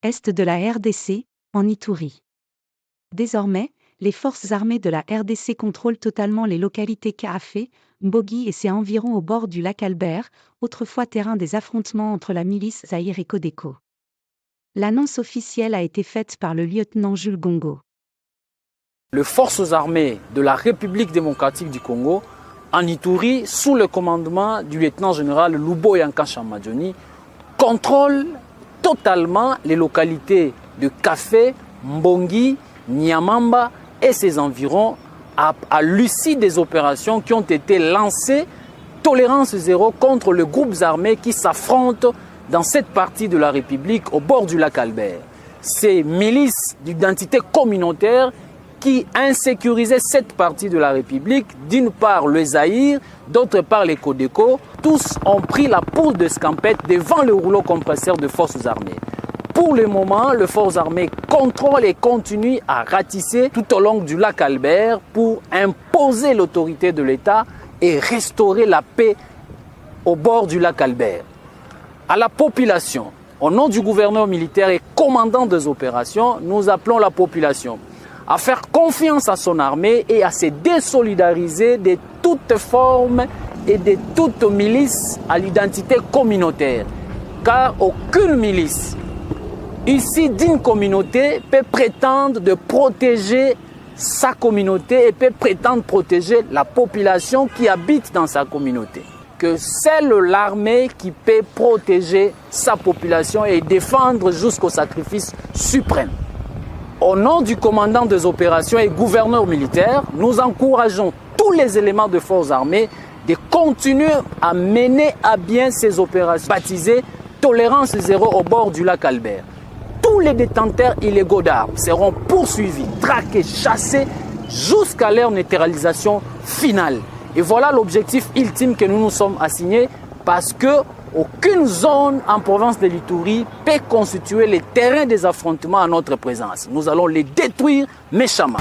est de la RDC, en Ituri. Désormais, les forces armées de la RDC contrôlent totalement les localités Kaafé, Mbogi et ses environs au bord du lac Albert, autrefois terrain des affrontements entre la milice Zaïre et Codeco. L'annonce officielle a été faite par le lieutenant Jules Gongo. Les forces armées de la République démocratique du Congo, en Ituri, sous le commandement du lieutenant-général Lubo Yankasha Madjoni, contrôlent totalement les localités de Kafé, Mbongi, Nyamamba et ses environs à l'issue des opérations qui ont été lancées, tolérance zéro contre les groupes armés qui s'affrontent dans cette partie de la République au bord du lac Albert. Ces milices d'identité communautaire qui insécurisaient cette partie de la République, d'une part le Zaïre, d'autre part les Codeco, tous ont pris la poudre de scampette devant le rouleau compresseur de forces armées. Pour le moment, les forces armées contrôlent et continuent à ratisser tout au long du lac Albert pour imposer l'autorité de l'État et restaurer la paix au bord du lac Albert. À la population, au nom du gouverneur militaire et commandant des opérations, nous appelons la population à faire confiance à son armée et à se désolidariser de toutes formes et de toutes milices à l'identité communautaire. Car aucune milice ici d'une communauté peut prétendre de protéger sa communauté et peut prétendre protéger la population qui habite dans sa communauté. Que c'est l'armée qui peut protéger sa population et défendre jusqu'au sacrifice suprême. Au nom du commandant des opérations et gouverneur militaire, nous encourageons tous les éléments de forces armées de continuer à mener à bien ces opérations baptisées Tolérance zéro au bord du lac Albert. Tous les détenteurs illégaux d'armes seront poursuivis, traqués, chassés jusqu'à leur neutralisation finale. Et voilà l'objectif ultime que nous nous sommes assignés parce qu'aucune zone en province de l'Ituri peut constituer les terrains des affrontements à notre présence. Nous allons les détruire méchamment.